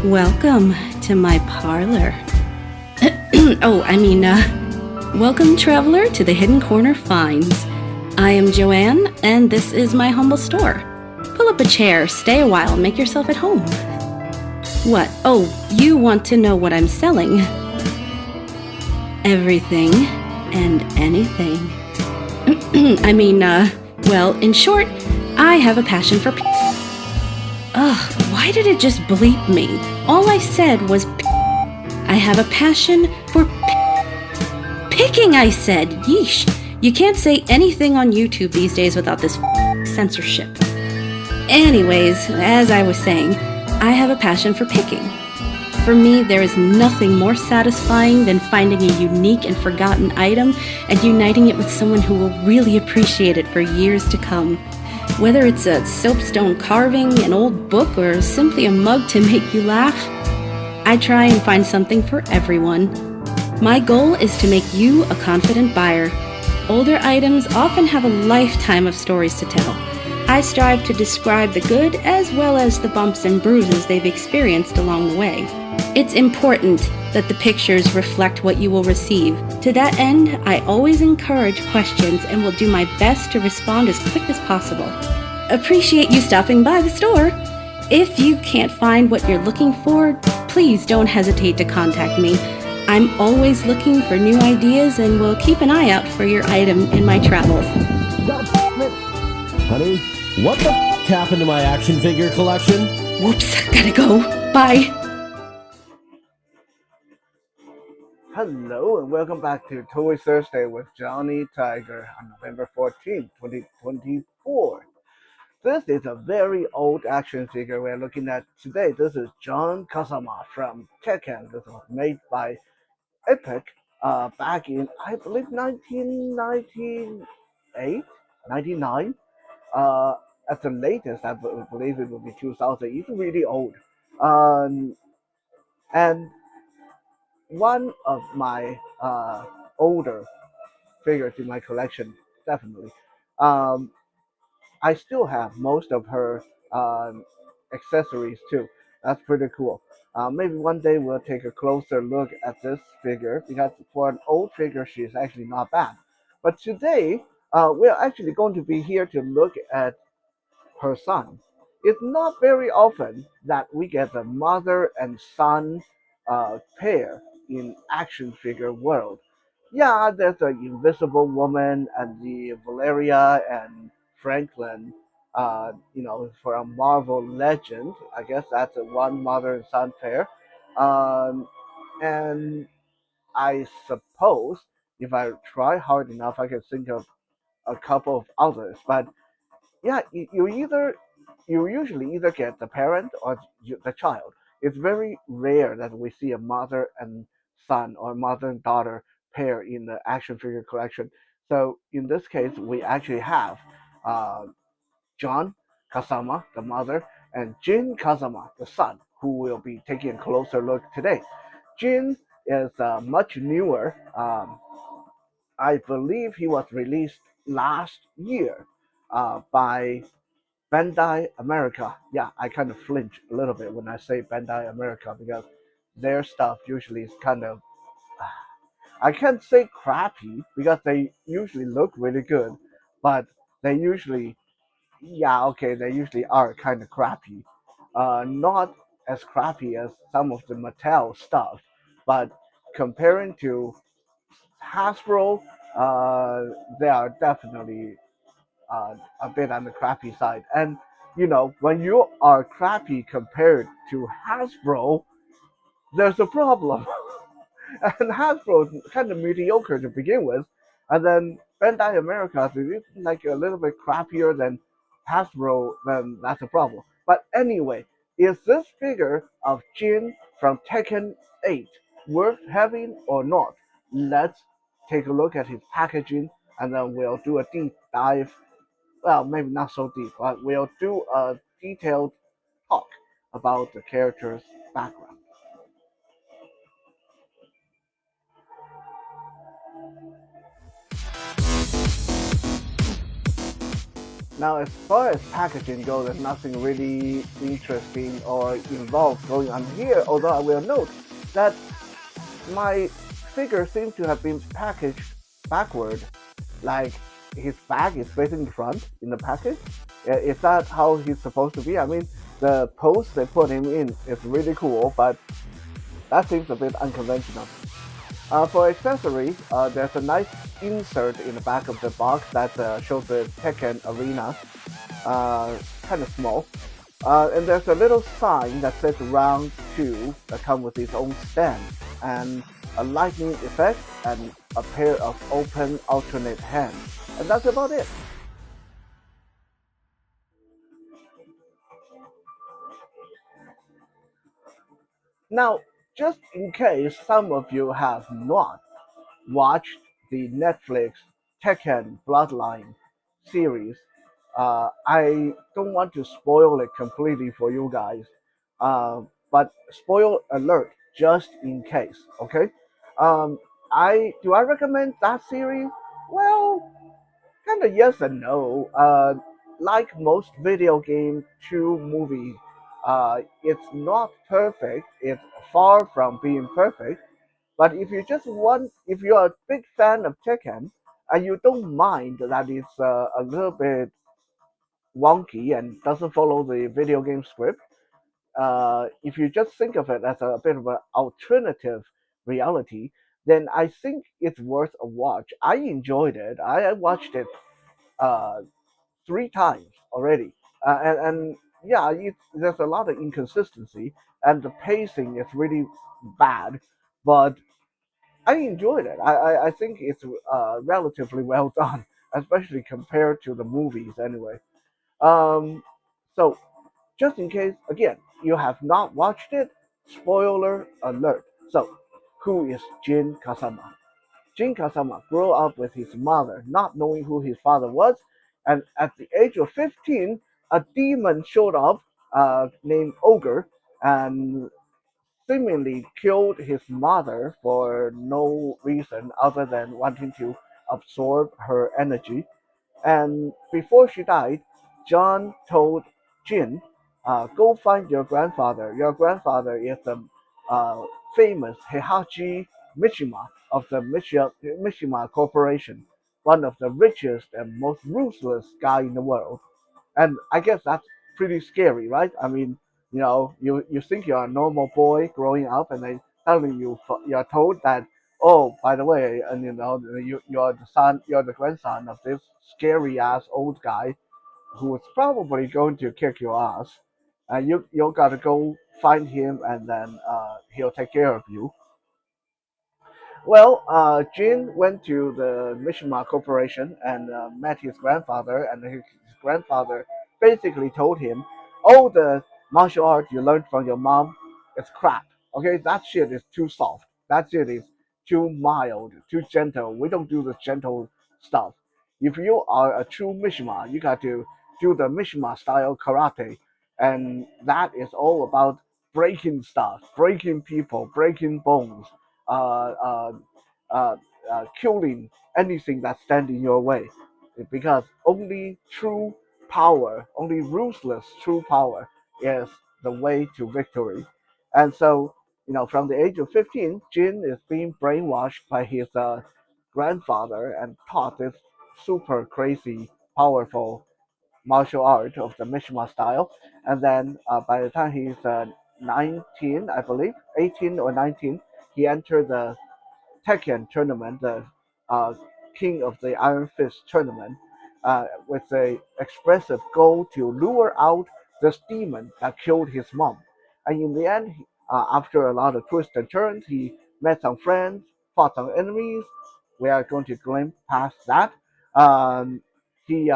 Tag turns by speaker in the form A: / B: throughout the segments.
A: Welcome to my parlor. Welcome, traveler, to the Hidden Corner Finds. I am Joanne, and this is my humble store. Pull up a chair, stay a while, make yourself at home. What? Oh, you want to know what I'm selling? Everything and anything. In short, I have a passion for why did it just bleep me? All I said was I have a passion for picking, I said. Yeesh. You can't say anything on YouTube these days without this censorship. Anyways, as I was saying, I have a passion for picking. For me, there is nothing more satisfying than finding a unique and forgotten item and uniting it with someone who will really appreciate it for years to come. Whether it's a soapstone carving, an old book, or simply a mug to make you laugh, I try and find something for everyone. My goal is to make you a confident buyer. Older items often have a lifetime of stories to tell. I strive to describe the good as well as the bumps and bruises they've experienced along the way. It's important that the pictures reflect what you will receive. To that end, I always encourage questions and will do my best to respond as quick as possible. Appreciate you stopping by the store. If you can't find what you're looking for, please don't hesitate to contact me. I'm always looking for new ideas and will keep an eye out for your item in my travels.
B: God damn it! Honey, what the f*** happened to my action figure collection?
A: Whoops, gotta go. Bye.
C: Hello and welcome back to Toy Thursday with Johnny Tiger on November 14th, 2024. This is a very old action figure we're looking at today. This is Jun Kazama from Tekken. This was made by Epic back in, I believe, 1998, 99. At the latest, I believe it will be 2000. It's really old. And one of my older figures in my collection, definitely. Um, I still have most of her accessories too. That's pretty cool. Maybe one day we'll take a closer look at this figure because for an old figure, she's actually not bad. But today, we're actually going to be here to look at her son. It's not very often that we get a mother and son pair in action figure world. Yeah, there's the Invisible Woman and the Valeria and Franklin. For a Marvel Legend, I guess that's a one mother and son pair. Um, and I suppose if I try hard enough, I can think of a couple of others. But yeah, you usually either get the parent or the child. It's very rare that we see a mother and son or mother and daughter pair in the action figure collection. So in this case, we actually have uh, Jun Kazama, the mother, and Jin Kazama, the son, who will be taking a closer look today. Jin is much newer. I believe he was released last year by Bandai America. Yeah, I kind of flinch a little bit when I say Bandai America because their stuff usually is kind of, I can't say crappy because they usually look really good, but they usually, yeah, okay, they usually are kind of crappy. Not as crappy as some of the Mattel stuff, but comparing to Hasbro, they are definitely a bit on the crappy side. And when you are crappy compared to Hasbro, there's a problem. And Hasbro is kind of mediocre to begin with, and then Bandai Americas is like a little bit crappier than Hasbro. Then that's a problem. But anyway, is this figure of Jin from Tekken 8 worth having or not? Let's take a look at his packaging, and then we'll do a deep dive, well, maybe not so deep, but we'll do a detailed talk about the character's background. Now, as far as packaging goes, there's nothing really interesting or involved going on here, although I will note that my figure seems to have been packaged backward, like his bag is facing front in the package. Is that how he's supposed to be? I mean, the pose they put him in is really cool, but that seems a bit unconventional. For accessory, there's a nice insert in the back of the box that shows the Tekken arena, kind of small. And there's a little sign that says round 2 that comes with its own stand, and a lightning effect, and a pair of open alternate hands. And that's about it. Now, just in case some of you have not watched the Netflix Tekken Bloodline series, I don't want to spoil it completely for you guys, but spoil alert just in case. Okay, um, I recommend that series? Well, kind of yes and no. Like most video game two movies, it's not perfect. It's far from being perfect. But if you just want, if you're a big fan of Tekken and you don't mind that it's a little bit wonky and doesn't follow the video game script, if you just think of it as a bit of an alternative reality, then I think it's worth a watch. I enjoyed it. I watched it uh, 3 times already, and yeah, there's a lot of inconsistency, and the pacing is really bad, but I enjoyed it. I think it's relatively well done, especially compared to the movies anyway. Um, so just in case, again, you have not watched it, spoiler alert. So, who is Jin Kazama? Jin Kazama grew up with his mother, not knowing who his father was, and at the age of 15, a demon showed up named Ogre and seemingly killed his mother for no reason other than wanting to absorb her energy. And before she died, John told Jin, "Go find your grandfather. Your grandfather is the uh, famous Heihachi Mishima of the Mishima Corporation, one of the richest and most ruthless guy in the world." And I guess that's pretty scary, right? I mean, you think you're a normal boy growing up, and then suddenly you're told that, oh, by the way, and you're the son, you're the grandson of this scary ass old guy who is probably going to kick your ass, and you gotta go find him, and then he'll take care of you. Well, Jin went to the Mishima Corporation and met his grandfather, and his grandfather basically told him, "Oh, the martial art you learned from your mom is crap. Okay, that shit is too soft. That shit is too mild, too gentle. We don't do the gentle stuff. If you are a true Mishima, you got to do the Mishima style karate, and that is all about breaking stuff, breaking people, breaking bones." Uh, uh, uh, killing anything that stands in your way, because only true power, only ruthless true power is the way to victory. And so, from the age of 15, Jin is being brainwashed by his grandfather and taught this super crazy, powerful martial art of the Mishima style. And then by the time he's 19, I believe, 18 or 19, he entered the Tekken tournament, the uh, King of the Iron Fist tournament, with a expressive goal to lure out this demon that killed his mom. And in the end, after a lot of twists and turns, he met some friends, fought some enemies. We are going to glimpse past that. Um, he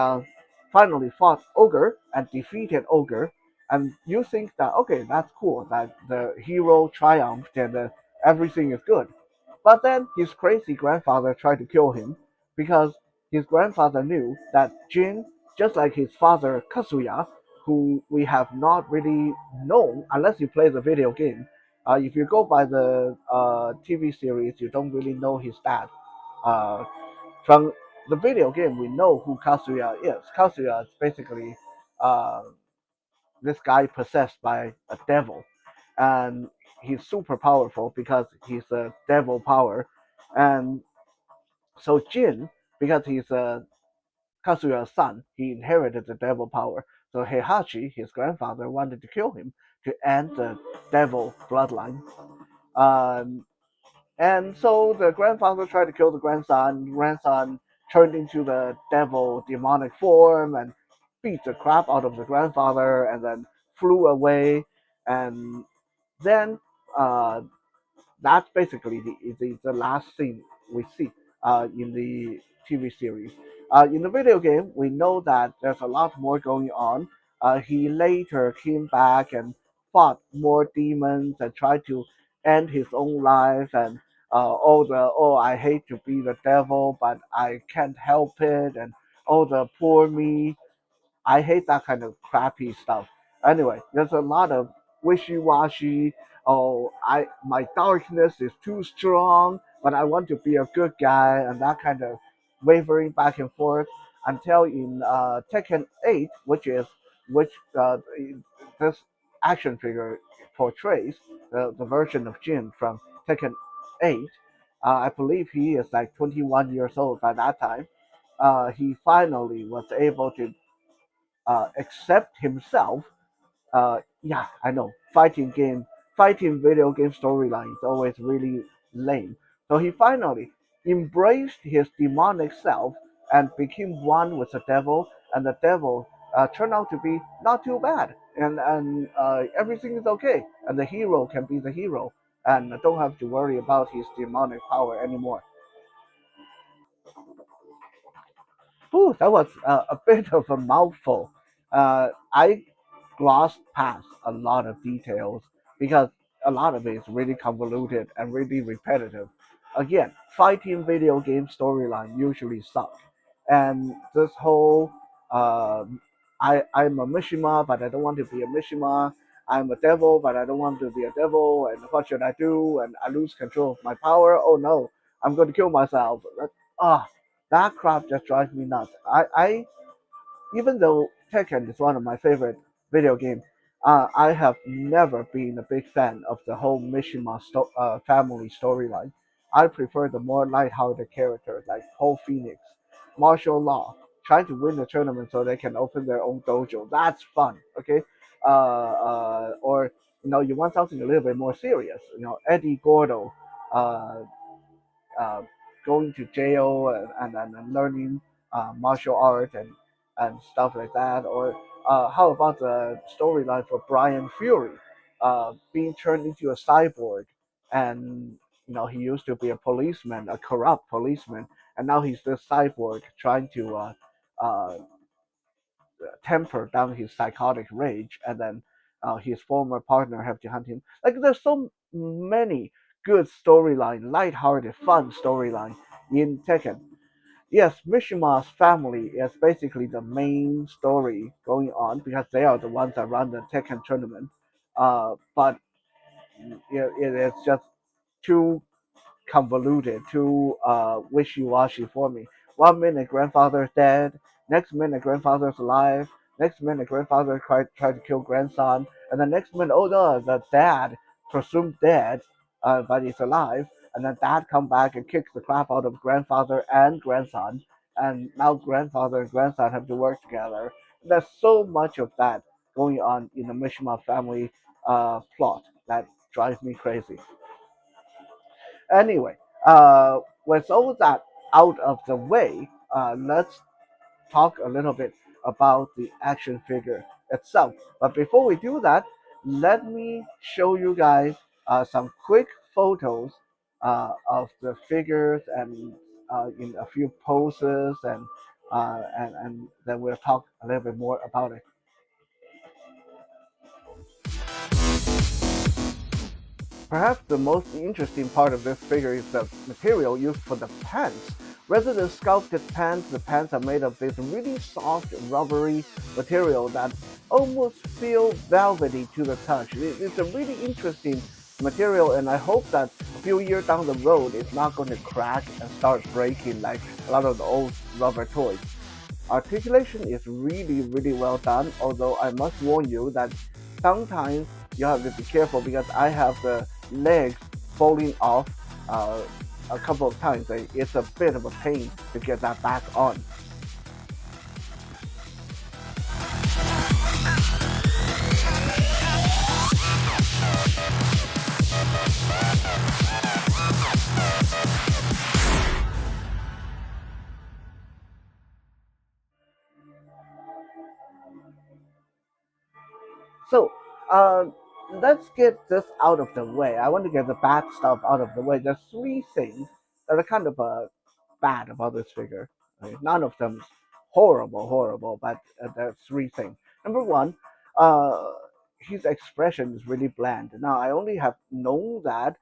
C: finally fought Ogre and defeated Ogre. And you think that, okay, that's cool, that the hero triumphed and everything is good. But then his crazy grandfather tried to kill him because his grandfather knew that Jin, just like his father Kazuya, who we have not really known unless you play the video game. If you go by the TV series, you don't really know his dad. Uh, from the video game, we know who Kazuya is. Kazuya is basically uh, this guy possessed by a devil, and he's super powerful because he's a devil power, and so Jin, because he's Kazuya's son, he inherited the devil power. So Heihachi, his grandfather, wanted to kill him to end the devil bloodline. Um, and so the grandfather tried to kill the grandson. The grandson turned into the devil demonic form and beat the crap out of the grandfather and then flew away. And then that's basically the last scene we see in the TV series. In the video game, we know that there's a lot more going on. He later came back and fought more demons and tried to end his own life and I hate to be the devil but I can't help it and oh the poor me. I hate that kind of crappy stuff. Anyway, there's a lot of wishy-washy. Oh, my darkness is too strong, but I want to be a good guy, and that kind of wavering back and forth until in Tekken 8, which this action figure portrays the version of Jin from Tekken 8. I believe he is like 21 years old by that time. He finally was able to accept himself. Yeah, I know. Fighting video game storyline is always really lame. So he finally embraced his demonic self and became one with the devil, and the devil turned out to be not too bad, and everything is okay, and the hero can be the hero, and don't have to worry about his demonic power anymore. Whew, that was a bit of a mouthful. I glossed past a lot of details because a lot of it is really convoluted and really repetitive. Again, fighting video game storyline usually suck, and this whole I'm a Mishima, but I don't want to be a Mishima. I'm a devil, but I don't want to be a devil. And what should I do? And I lose control of my power. Oh no, I'm going to kill myself. Ah, that crap just drives me nuts. I even though Tekken is one of my favorite video games, I have never been a big fan of the whole family storyline. I prefer the more lighthearted characters like Paul Phoenix, martial law, trying to win the tournament so they can open their own dojo. That's fun, okay? Or you want something a little bit more serious. Eddie Gordo, uh, uh, going to jail and learning martial art and stuff like that. Or how about the storyline for Brian Fury being turned into a cyborg and he used to be a policeman, a corrupt policeman, and now he's this cyborg trying to uh, temper down his psychotic rage, and then his former partner have to hunt him. Like there's so many good storyline, light-hearted, fun storyline in Tekken. Yes, Mishima's family is basically the main story going on because they are the ones that run the Tekken tournament. But it is just too convoluted, too wishy-washy for me. One minute grandfather's dead, next minute grandfather's alive, next minute grandfather tried to kill grandson, and the next minute, oh no, the dad presumed dead, but he's alive, and then dad come back and kicks the crap out of grandfather and grandson, and now grandfather and grandson have to work together. There's so much of that going on in the Mishima family plot that drives me crazy. Anyway, with all that out of the way, let's talk a little bit about the action figure itself. But before we do that, let me show you guys some quick photos of the figures and in a few poses, and then we'll talk a little bit more about it. Perhaps the most interesting part of this figure is the material used for the pants. Rather than sculpted pants, the pants are made of this really soft, rubbery material that almost feel velvety to the touch. It's a really interesting material, and I hope that a few years down the road it's not going to crack and start breaking like a lot of the old rubber toys. Articulation is really, really well done, although I must warn you that sometimes you have to be careful because I have the legs falling off uh, a couple of times. It's a bit of a pain to get that back on. So uh, let's get this out of the way. I want to get the bad stuff out of the way. There's three things that are kind of bad about this figure. Okay? None of them horrible, horrible, but there's three things. Number one, uh, his expression is really bland. Now, I only have known that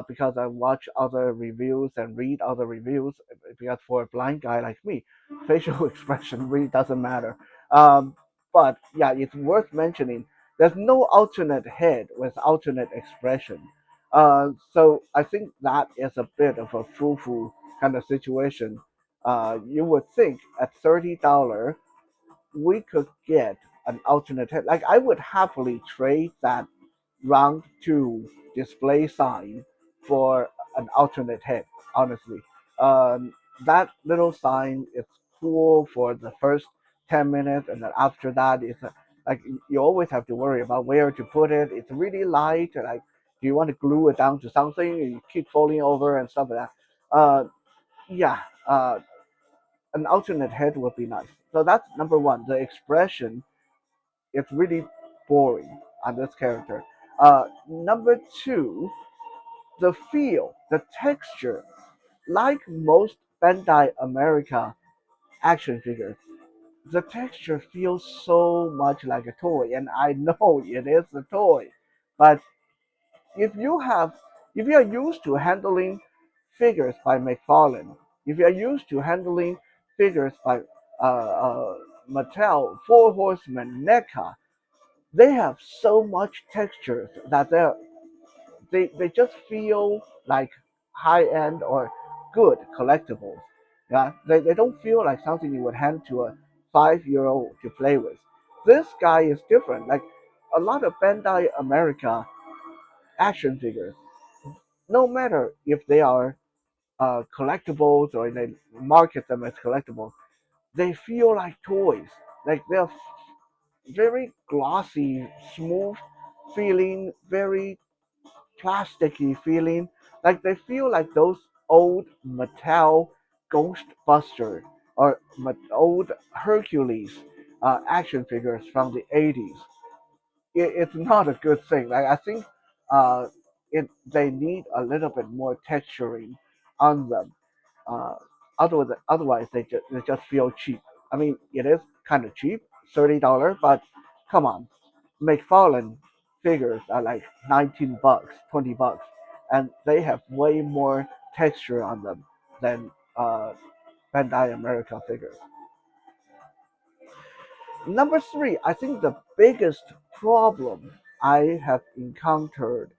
C: because I watch other reviews and read other reviews. Because for a blind guy like me, facial expression really doesn't matter. Um, but yeah, it's worth mentioning there's no alternate head with alternate expression. So I think that is a bit of a foo-foo kind of situation. You would think at $30 we could get an alternate head. Like I would happily trade that round two display sign for an alternate head. Honestly, um, that little sign is cool for the first 10 minutes, and then after that, it's like you always have to worry about where to put it. It's really light. Like, do you want to glue it down to something? You keep falling over and stuff like that. Yeah, an alternate head would be nice. So that's number one. The expression is really boring on this character. Number two, the feel, the texture, like most Bandai America action figures, the texture feels so much like a toy, and I know it is a toy, but if you have, if you are used to handling figures by McFarlane, if you are used to handling figures by Mattel, Four Horsemen, NECA, they have so much textures that they just feel like high end or good collectibles. Yeah, they don't feel like something you would hand to a 5-year old to play with. This guy is different. Like a lot of Bandai America action figures, no matter if they are collectibles or they market them as collectibles, they feel like toys. Like they're very glossy, smooth feeling, very plasticky feeling. Like they feel like those old Mattel Ghostbuster or old Hercules action figures from the 80s. It's not a good thing. Like I think uh, they need a little bit more texturing on them. Uh, otherwise they just feel cheap. I mean, it is kind of cheap, $30, but come on, McFarlane figures are like $19, $20, and they have way more texture on them than Bandai America figures. Number three, I think the biggest problem I have encountered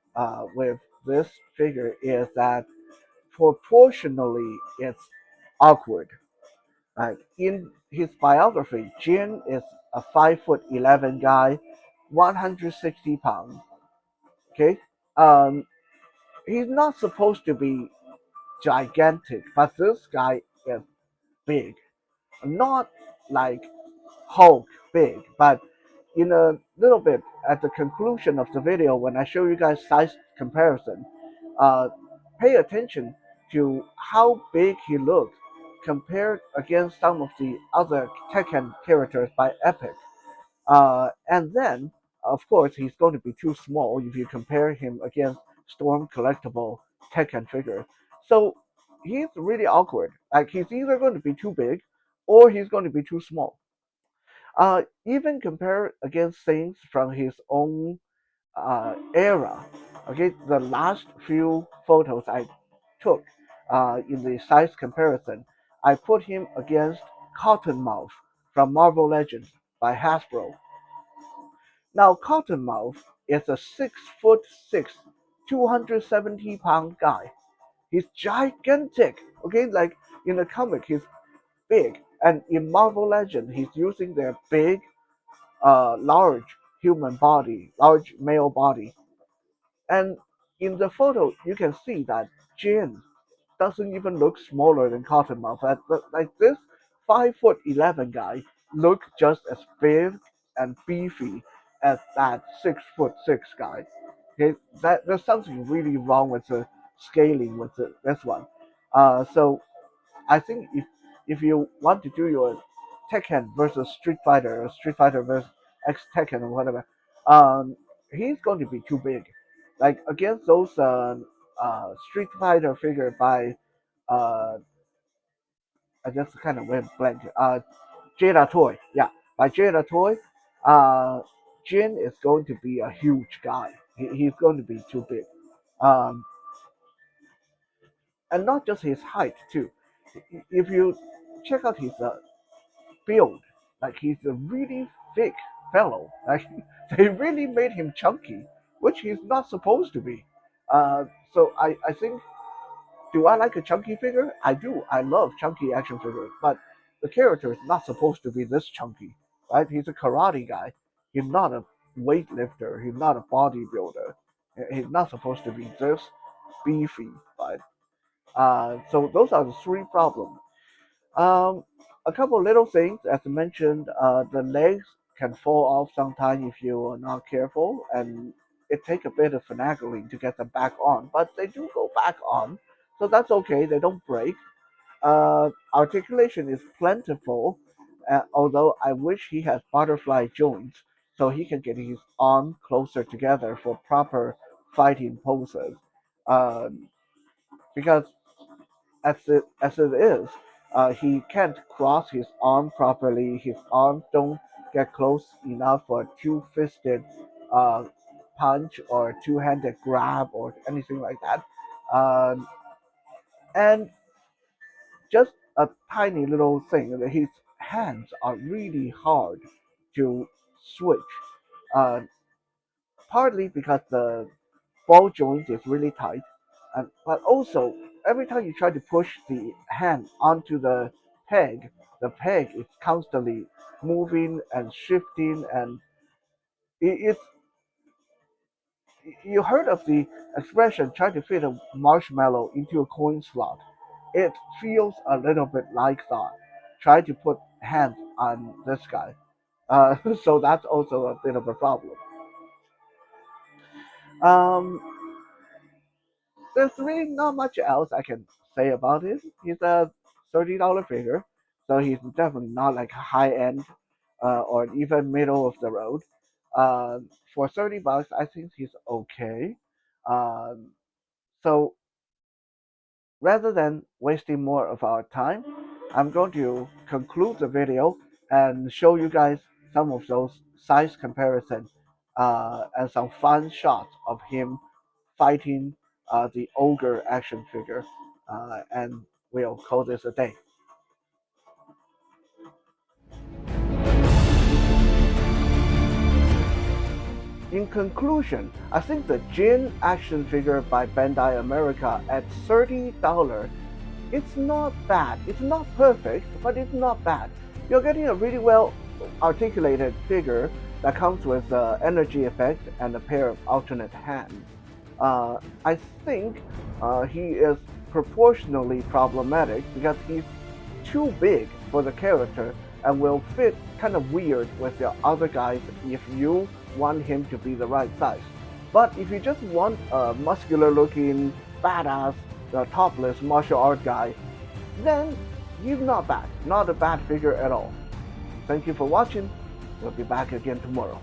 C: with this figure is that proportionally it's awkward. Like in his biography, Jin is a 5'11" guy, 160 pounds. Okay, um, he's not supposed to be gigantic, but this guy is big. Not like Hulk big, but in a little bit at the conclusion of the video when I show you guys size comparison, uh, pay attention to how big he looks compared against some of the other Tekken characters by Epic. And then, of course, he's going to be too small if you compare him against Storm collectible Tekken figures. So he's really awkward. Like he's either going to be too big or he's going to be too small. Even compare against things from his own era. Okay, the last few photos I took in the size comparison, I put him against Cottonmouth from Marvel Legends by Hasbro. Now, Cottonmouth is a 6'6", 270-pound guy. He's gigantic. Okay, like in the comic, he's big. And in Marvel Legend, he's using their big, large human body, large male body. And in the photo, you can see that Jin doesn't even look smaller than Cottonmouth. Like this 5'11" guy look just as big and beefy as that 6'6" guy. Okay, that there's something really wrong with the scaling with this one. So I think if you want to do your Tekken versus Street Fighter or Street Fighter versus X Tekken or whatever, um, he's going to be too big. Like against those Street Fighter figure by uh, I just kind of went blank. Jada Toy, yeah, by Jada Toy, uh, Jin is going to be a huge guy. He's going to be too big. Um, and not just his height too. If you check out his build, like he's a really thick fellow. Like they really made him chunky, which he's not supposed to be. So I think, do I like a chunky figure? I do. I love chunky action figures, but the character is not supposed to be this chunky, right? He's a karate guy. He's not a weightlifter. He's not a bodybuilder. He's not supposed to be this beefy, right? So those are the three problems. Um, a couple little things, as I mentioned, the legs can fall off sometimes if you are not careful, and it takes a bit of finagling to get them back on, but they do go back on, so that's okay. They don't break. Articulation is plentiful, although I wish he has butterfly joints so he can get his arm closer together for proper fighting poses. Um, because as it is, he can't cross his arm properly. His arms don't get close enough for a two-fisted uh, punch or two-handed grab or anything like that. Um, and just a tiny little thing, his hands are really hard to switch. Uh, Partly because the ball joint is really tight, and but also every time you try to push the hand onto the peg is constantly moving and shifting, and it's you heard of the expression trying to fit a marshmallow into a coin slot. It feels a little bit like that. Try to put hands on this guy. So that's also a bit of a problem. Um, there's really not much else I can say about it. He's a $30 figure, so he's definitely not like high end or even middle of the road. For $30, I think he's okay. Um, so rather than wasting more of our time, I'm going to conclude the video and show you guys some of those size comparisons and some fun shots of him fighting the Ogre action figure. And we'll call this a day. In conclusion, I think the Jin action figure by Bandai America at $30, it's not bad. It's not perfect, but it's not bad. You're getting a really well articulated figure that comes with energy effect and a pair of alternate hands. I think he is proportionally problematic because he's too big for the character and will fit kind of weird with the other guys if you want him to be the right size. But if you just want a muscular looking, badass, topless martial art guy, then he's not bad. Not a bad figure at all. Thank you for watching. We'll be back again tomorrow.